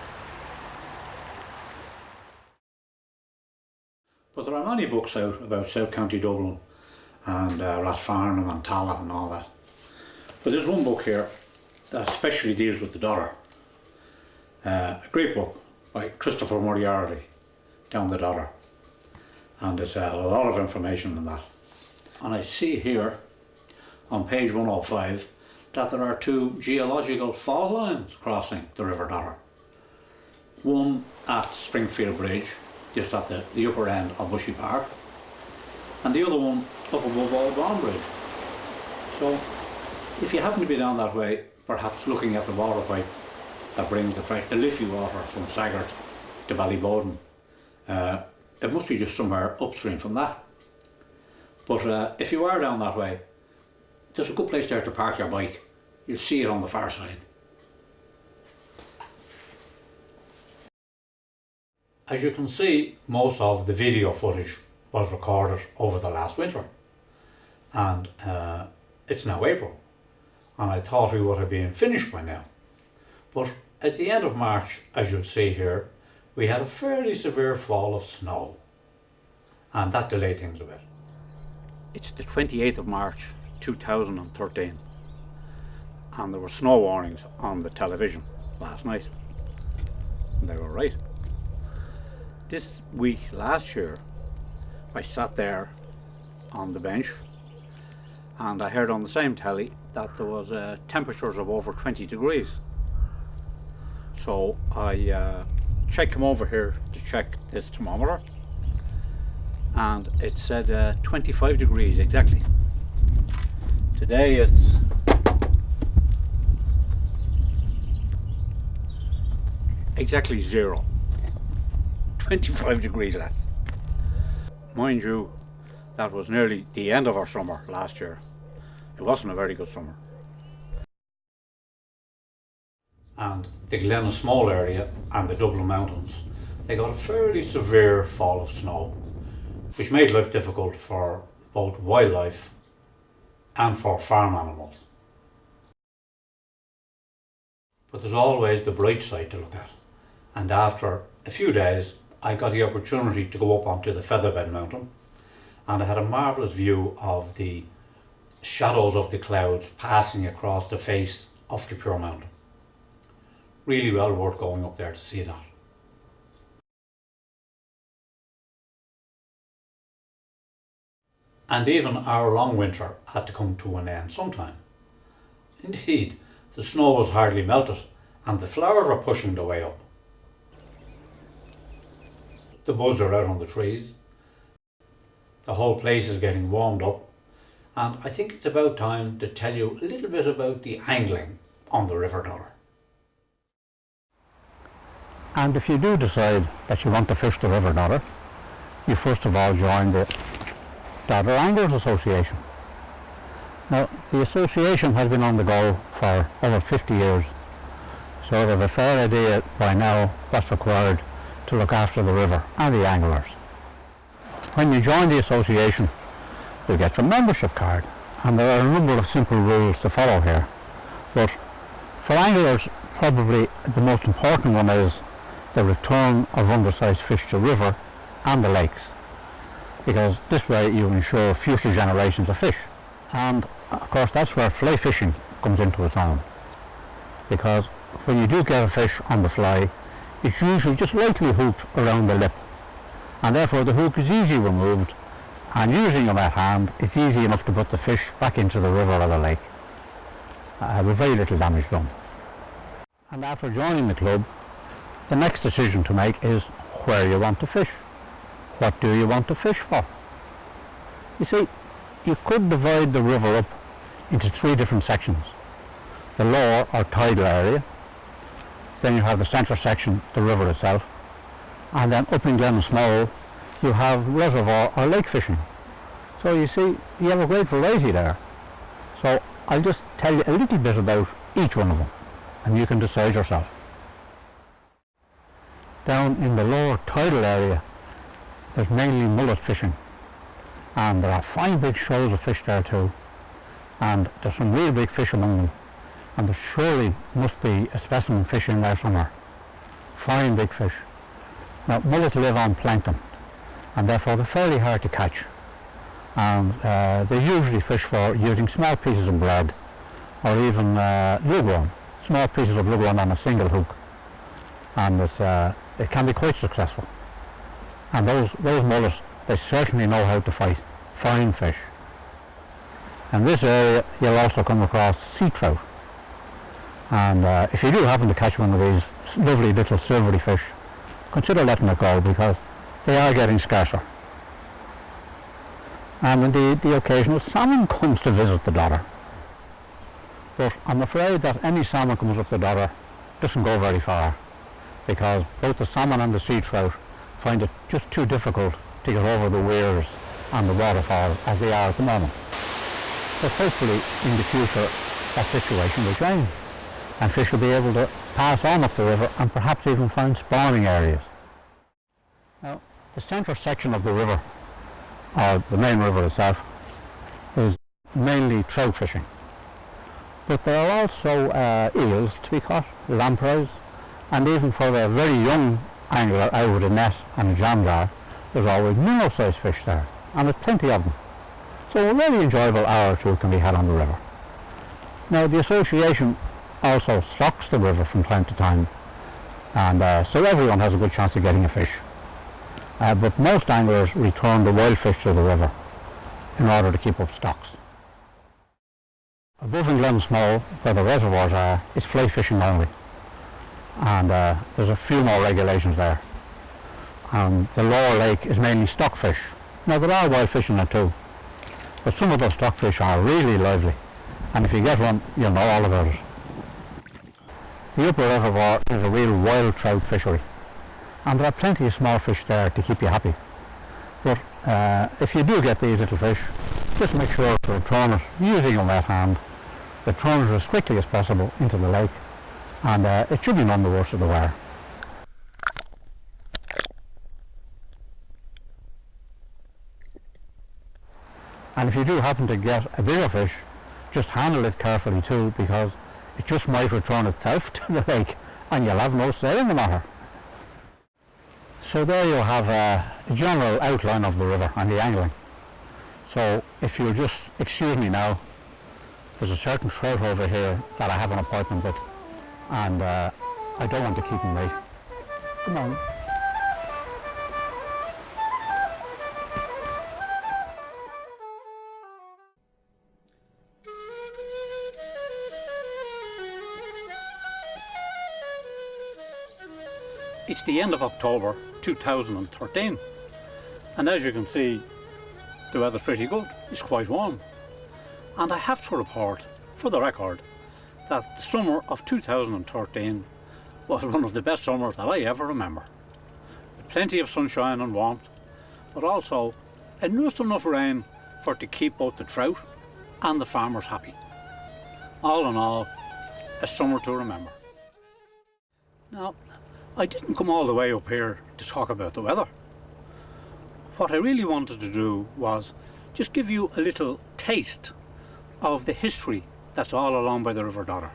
But there are many books out about South County Dublin and Rathfarnham and Tallaght and all that. But there's one book here that especially deals with the Dodder. A great book by Christopher Moriarty, Down the Dodder. And there's a lot of information in that. And I see here on page 105 that there are two geological fault lines crossing the River Dodder. One at Springfield Bridge, just at the upper end of Bushy Park, and the other one up above Old Bond Bridge. So if you happen to be down that way, perhaps looking at the water pipe that brings the Liffey water from Saggart to Ballyboden, it must be just somewhere upstream from that. But if you are down that way, there's a good place there to park your bike. You'll see it on the far side. As you can see, most of the video footage was recorded over the last winter. And it's now April. And I thought we would have been finished by now. But at the end of March, as you'll see here, we had a fairly severe fall of snow. And that delayed things a bit. It's the 28th of March 2013 and there were snow warnings on the television last night and they were right. This week last year I sat there on the bench and I heard on the same telly that there was temperatures of over 20 degrees, so I came over here to check this thermometer and it said 25 degrees exactly. Today it's exactly 0. 25 degrees less. Mind you, that was nearly the end of our summer last year. It wasn't a very good summer. And the Glenasmole area and the Dublin Mountains, they got a fairly severe fall of snow, which made life difficult for both wildlife and for farm animals. But there's always the bright side to look at. And after a few days, I got the opportunity to go up onto the Featherbed Mountain, and I had a marvellous view of the shadows of the clouds passing across the face of the pure mountain. Really well worth going up there to see that. And even our long winter had to come to an end sometime. Indeed, the snow was hardly melted and the flowers are pushing their way up. The buds are out on the trees. The whole place is getting warmed up, and I think it's about time to tell you a little bit about the angling on the River Dodder. And if you do decide that you want to fish the River Dodder, you first of all join the Dodder Anglers Association. Now, the association has been on the go for over 50 years, so they have a fair idea by now what's required to look after the river and the anglers. When you join the association, you'll get your membership card, and there are a number of simple rules to follow here. But for anglers, probably the most important one is the return of undersized fish to river and the lakes, because this way you ensure future generations of fish. And of course that's where fly fishing comes into its own, because when you do get a fish on the fly, it's usually just lightly hooked around the lip, and therefore the hook is easily removed, and using a wet hand it's easy enough to put the fish back into the river or the lake with very little damage done. And after joining the club, the next decision to make is where you want to fish. What do you want to fish for? You see, you could divide the river up into 3 different sections. The lower or tidal area, then you have the centre section, the river itself, and then up in Glen you have reservoir or lake fishing. So you see, you have a great variety there. So I'll just tell you a little bit about each one of them, and you can decide yourself. Down in the lower tidal area, there's mainly mullet fishing, and there are fine big shoals of fish there too, and there's some real big fish among them, and there surely must be a specimen fish in there somewhere. Fine big fish. Now, mullet live on plankton, and therefore they're fairly hard to catch, and they usually fish for using small pieces of bread or even lugworm, small pieces of lugworm on a single hook, and it can be quite successful. And those mullet, they certainly know how to fight fine fish. In this area you'll also come across sea trout, and if you do happen to catch one of these lovely little silvery fish, consider letting it go, because they are getting scarcer. And indeed the occasional salmon comes to visit the Dodder, but I'm afraid that any salmon comes up the Dodder doesn't go very far, because both the salmon and the sea trout find it just too difficult to get over the weirs and the waterfalls as they are at the moment. But hopefully in the future that situation will change, and fish will be able to pass on up the river and perhaps even find spawning areas. Now, the centre section of the river, or the main river itself, is mainly trout fishing. But there are also eels to be caught, lampreys, and even for a very young angler out with a net and a jam jar, there's always minnow-sized fish there, and there's plenty of them. So a very enjoyable hour or two can be had on the river. Now, the association also stocks the river from time to time, and so everyone has a good chance of getting a fish. But most anglers return the wild fish to the river in order to keep up stocks. Above in Glen Small, where the reservoirs are, it's fly fishing only, and there's a few more regulations there. And the lower lake is mainly stockfish. Now, there are wild fish in there too, but some of those stockfish are really lively, and if you get one, you'll know all about it. The upper reservoir is a real wild trout fishery, and there are plenty of small fish there to keep you happy. But if you do get these little fish, just make sure to return it using a wet hand. Return it as quickly as possible into the lake, and it should be none the worse of the wear. And if you do happen to get a bigger fish, just handle it carefully too, because it just might return itself to the lake and you'll have no say in the matter. So there you have a general outline of the river and the angling. So if you'll just excuse me now, there's a certain trout over here that I have an appointment with, and I don't want to keep him wait. Come on. It's the end of October 2013, and as you can see, the weather's pretty good. It's quite warm, and I have to report, for the record, that the summer of 2013 was one of the best summers that I ever remember. With plenty of sunshine and warmth, but also just enough rain for it to keep both the trout and the farmers happy. All in all, a summer to remember. Now, I didn't come all the way up here to talk about the weather. What I really wanted to do was just give you a little taste of the history that's all along by the River Dodder.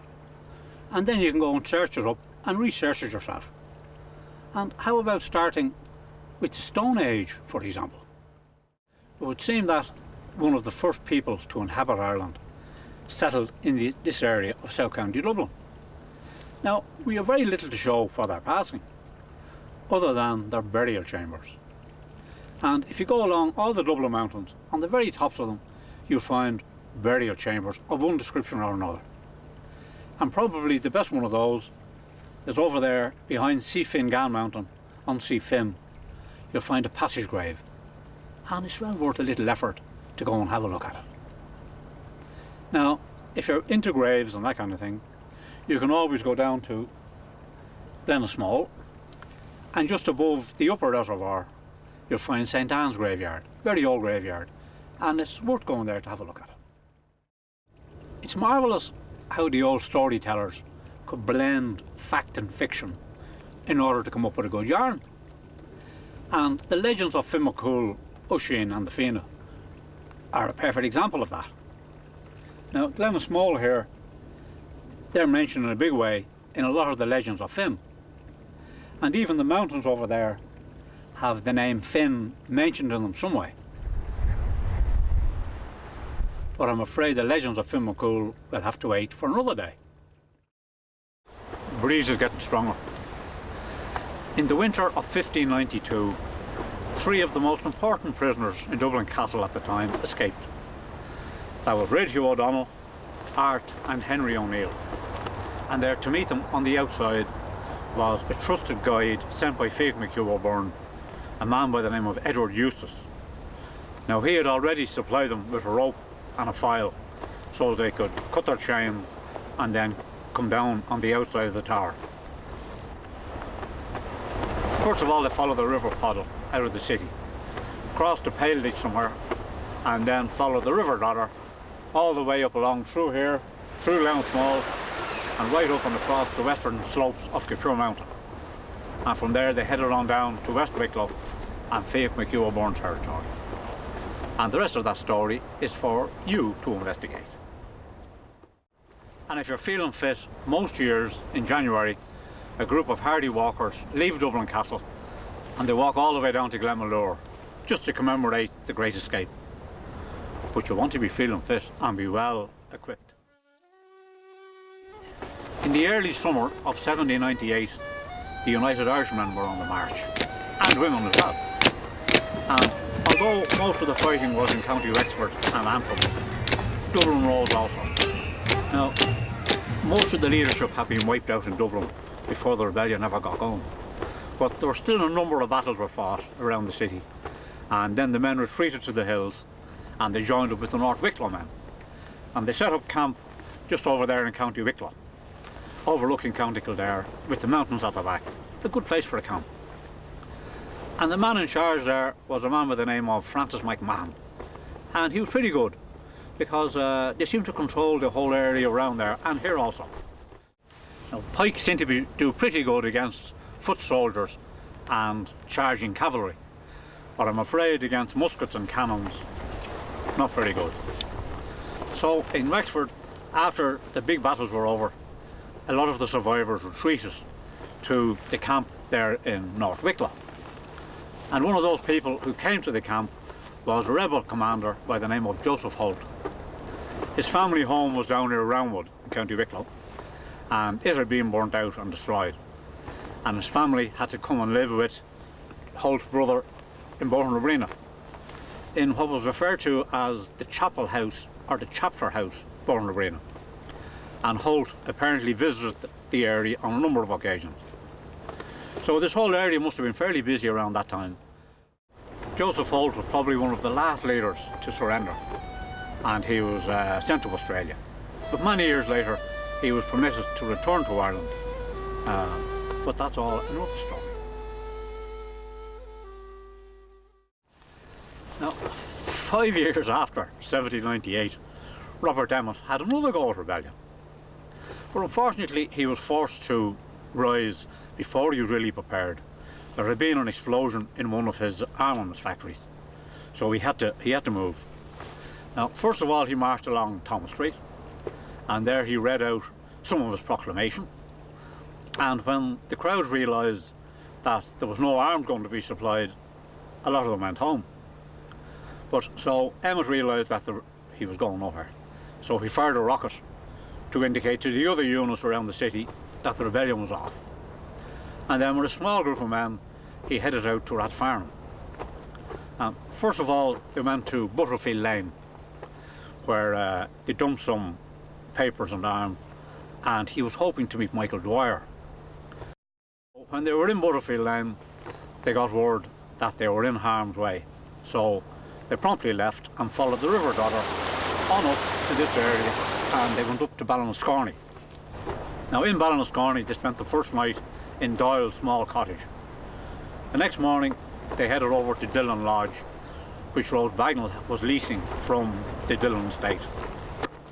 And then you can go and search it up and research it yourself. And how about starting with the Stone Age, for example? It would seem that one of the first people to inhabit Ireland settled in this area of South County Dublin. Now, we have very little to show for their passing, other than their burial chambers. And if you go along all the Dublin mountains, on the very tops of them, you'll find burial chambers of one description or another. And probably the best one of those is over there behind Seafin Mountain on Seafin. You'll find a passage grave, and it's well worth a little effort to go and have a look at it. Now, if you're into graves and that kind of thing, you can always go down to Glenismole, and just above the upper reservoir you'll find St Anne's graveyard, very old graveyard, and it's worth going there to have a look at it. It's marvellous how the old storytellers could blend fact and fiction in order to come up with a good yarn. And the legends of Finn McCool, Usheen and the Fianna are a perfect example of that. Now, Glenismole here, they're mentioned in a big way in a lot of the legends of Finn. And even the mountains over there have the name Finn mentioned in them some way. But I'm afraid the legends of Finn McCool will have to wait for another day. The breeze is getting stronger. In the winter of 1592, 3 of the most important prisoners in Dublin Castle at the time escaped. That was Red Hugh O'Donnell, Art and Henry O'Neill. And there to meet them on the outside was a trusted guide sent by Fiach McHugh O'Byrne, a man by the name of Edward Eustace. Now, he had already supplied them with a rope and a file so they could cut their chains and then come down on the outside of the tower. First of all, they followed the River Poddle out of the city, crossed the Pale Ditch somewhere, and then followed the River Dodder all the way up along through here, through Glenismole, and right up and across the western slopes of Capure Mountain. And from there they headed on down to West Wicklow and Fiach McHugh O'Byrne territory. And the rest of that story is for you to investigate. And if you're feeling fit, most years in January, a group of hardy walkers leave Dublin Castle and they walk all the way down to Glenmalure just to commemorate the Great Escape. But you want to be feeling fit and be well equipped. In the early summer of 1798, the United Irishmen were on the march, and women as well. And although most of the fighting was in County Wexford and Antrim, Dublin rose also. Now, most of the leadership had been wiped out in Dublin before the rebellion ever got going. But there were still a number of battles were fought around the city, and then the men retreated to the hills and they joined up with the North Wicklow men. And they set up camp just over there in County Wicklow, overlooking County Kildare with the mountains at the back. A good place for a camp. And the man in charge there was a man by the name of Francis McMahon, and he was pretty good because they seemed to control the whole area around there and here also. Now, pike seemed to do pretty good against foot soldiers and charging cavalry, but I'm afraid against muskets and cannons, not very good. So in Wexford, after the big battles were over, a lot of the survivors retreated to the camp there in North Wicklow. And one of those people who came to the camp was a rebel commander by the name of Joseph Holt. His family home was down near Roundwood in County Wicklow, and it had been burnt out and destroyed. And his family had to come and live with Holt's brother in Bornabrina, in what was referred to as the chapel house or the chapter house, Bornabrina. And Holt apparently visited the area on a number of occasions. So this whole area must have been fairly busy around that time. Joseph Holt was probably one of the last leaders to surrender, and he was sent to Australia. But many years later he was permitted to return to Ireland, but that's all another story. Now, 5 years after 1798, Robert Emmet had another go at rebellion. But unfortunately he was forced to rise before he was really prepared. There had been an explosion in one of his armaments factories, so he had to move. Now, first of all, he marched along Thomas Street, and there he read out some of his proclamation. And when the crowds realised that there was no arms going to be supplied, a lot of them went home. But so Emmet realised that he was going nowhere, so he fired a rocket to indicate to the other units around the city that the rebellion was off. And then with a small group of men, he headed out to Rathfarnham. First of all, they went to Butterfield Lane, where they dumped some papers and arms, and he was hoping to meet Michael Dwyer. When they were in Butterfield Lane, they got word that they were in harm's way, so they promptly left and followed the River Dodder on up to this area, and they went up to Ballinascorney. Now in Ballinascorney, they spent the first night in Doyle's small cottage. The next morning, they headed over to Dillon Lodge, which Rose Bagnall was leasing from the Dillon estate.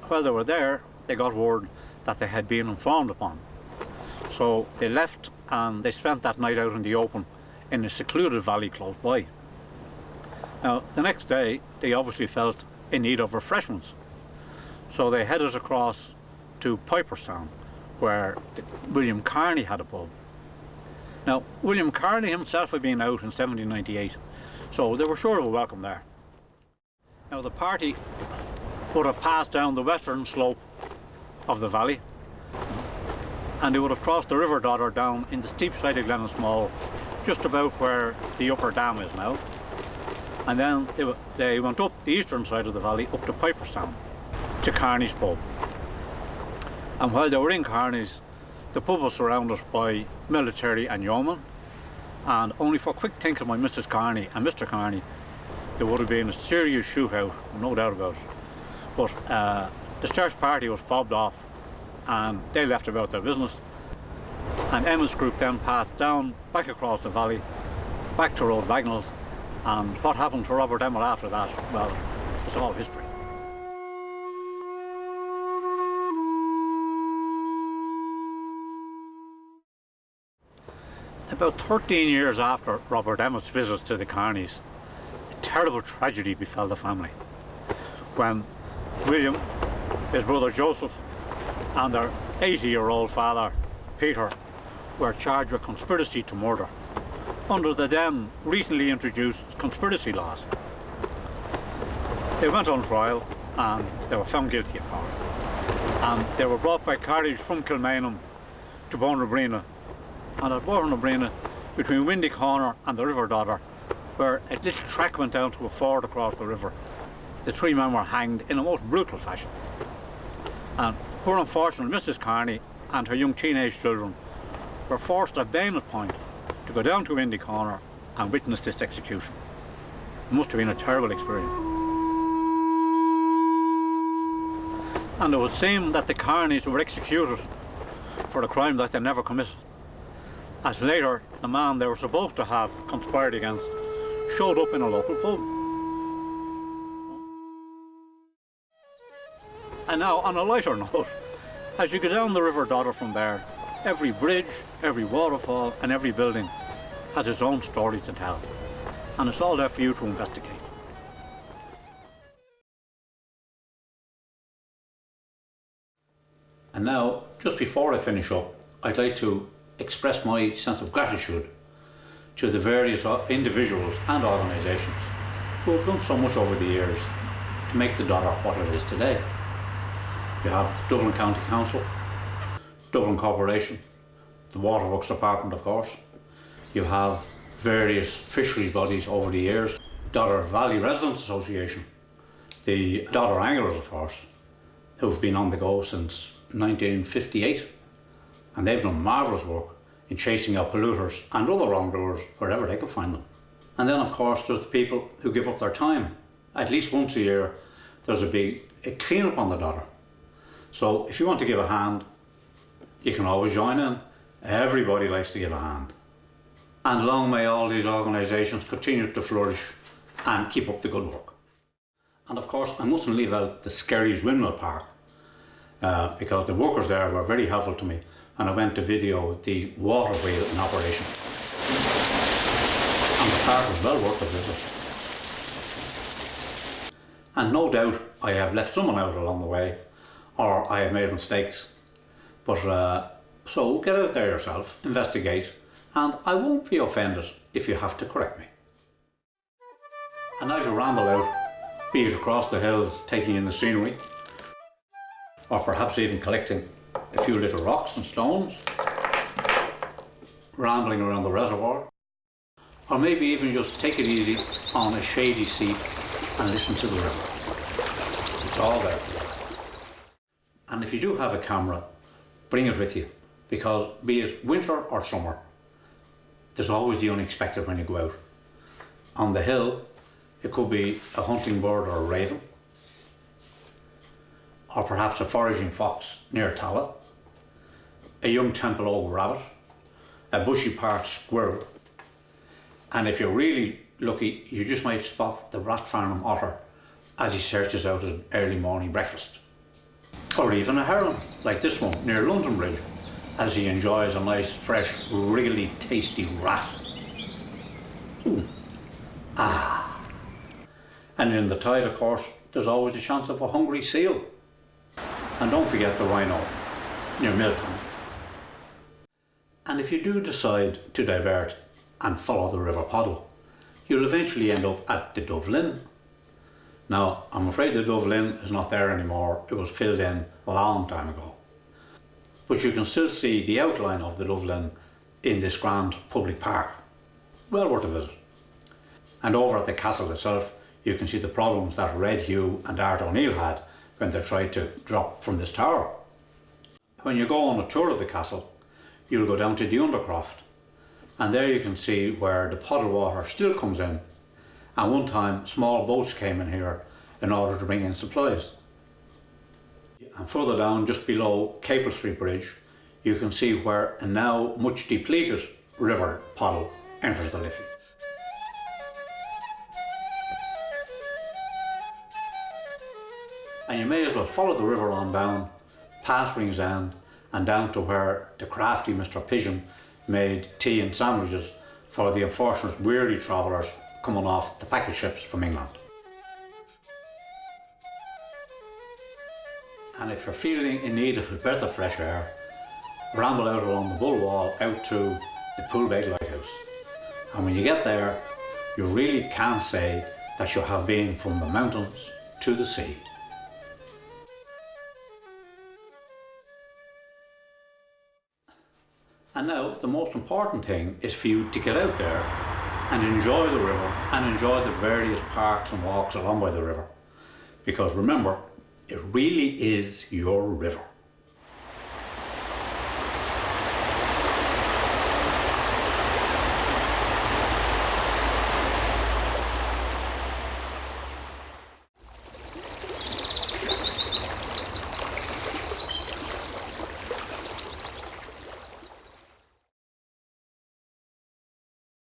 While they were there, they got word that they had been informed upon. So they left and they spent that night out in the open in a secluded valley close by. Now, the next day, they obviously felt in need of refreshments. So they headed across to Piperstown, where William Carney had a pub. Now, William Carney himself had been out in 1798, so they were sure of a welcome there. Now, the party would have passed down the western slope of the valley, and they would have crossed the River Dodder down in the steep side of Glenismall, just about where the upper dam is now. And then they went up the eastern side of the valley, up to Piperstown, to Carney's pub. And while they were in Carney's, the pub was surrounded by military and yeomen, and only for quick thinking by Mrs. Carney and Mr. Carney, there would have been a serious shootout, no doubt about it. But the church party was fobbed off, and they left about their business. And Emma's group then passed down, back across the valley, back to Rose Bagnall's, and what happened to Robert Emmet after that, well, it's all history. About 13 years after Robert Emmet's visits to the Carneys, a terrible tragedy befell the family when William, his brother Joseph, and their 80-year-old father, Peter, were charged with conspiracy to murder under the then recently introduced conspiracy laws. They went on trial and they were found guilty, of course. And they were brought by carriage from Kilmainham to Bonabrina. And at Bonabrina, between Windy Corner and the River Dodder, where a little track went down to a ford across the river, the three men were hanged in a most brutal fashion. And poor unfortunate Mrs. Carney and her young teenage children were forced at bayonet point to go down to Windy Corner and witness this execution. It must have been a terrible experience. And it would seem that the Carneys were executed for a crime that they never committed, as later the man they were supposed to have conspired against showed up in a local pub. And now, on a lighter note, as you go down the River Dodder from there, every bridge, every waterfall and every building has its own story to tell, and it's all there for you to investigate. And now, just before I finish up, I'd like to express my sense of gratitude to the various individuals and organisations who have done so much over the years to make the Dodder what it is today. You have the Dublin County Council, Dublin Corporation, the Waterworks Department, of course. You have various fisheries bodies over the years, Dodder Valley Residents Association, the Dodder Anglers, of course, who've been on the go since 1958, and they've done marvellous work in chasing out polluters and other wrongdoers wherever they can find them. And then, of course, there's the people who give up their time. At least once a year, there's a clean-up on the Dodder. So if you want to give a hand, you can always join in. Everybody likes to give a hand. And long may all these organisations continue to flourish and keep up the good work. And of course, I mustn't leave out the Skerries Windmill Park, because the workers there were very helpful to me, and I went to video the water wheel in operation. And the park was well worth a visit. And no doubt I have left someone out along the way, or I have made mistakes. But so get out there yourself, investigate, and I won't be offended if you have to correct me. And as you ramble out, be it across the hills taking in the scenery, or perhaps even collecting a few little rocks and stones, rambling around the reservoir, or maybe even just take it easy on a shady seat and listen to the river. It's all there. And if you do have a camera, bring it with you, because be it winter or summer, there's always the unexpected when you go out. On the hill, it could be a hunting bird or a raven, or perhaps a foraging fox near Tala, a young temple oak rabbit, a bushy park squirrel, and if you're really lucky, you just might spot the Rat Farnham otter as he searches out his early morning breakfast. Or even a heron, like this one near London Bridge, as he enjoys a nice, fresh, really tasty rat. And in the tide, of course, there's always the chance of a hungry seal. And don't forget the rhino near Milltown. And if you do decide to divert and follow the River Poddle, you'll eventually end up at the Dove Linn. Now, I'm afraid the Dove Linn is not there anymore. It was filled in a long time ago. But you can still see the outline of the Dove Linn in this grand public park. Well worth a visit. And over at the castle itself, you can see the problems that Red Hugh and Art O'Neill had when they tried to drop from this tower. When you go on a tour of the castle, you'll go down to the Undercroft, and there you can see where the Poddle water still comes in, and one time small boats came in here in order to bring in supplies. And further down, just below Capel Street Bridge, you can see where a now much depleted River Poddle enters the Liffey. And you may as well follow the river on down, past Ringsend, and down to where the crafty Mr. Pigeon made tea and sandwiches for the unfortunate weary travellers coming off the packet ships from England. And if you're feeling in need of a breath of fresh air, ramble out along the Bull Wall out to the Poolbeg Lighthouse. And when you get there, you really can say that you have been from the mountains to the sea. And now the most important thing is for you to get out there and enjoy the river and enjoy the various parks and walks along by the river. Because remember, it really is your river.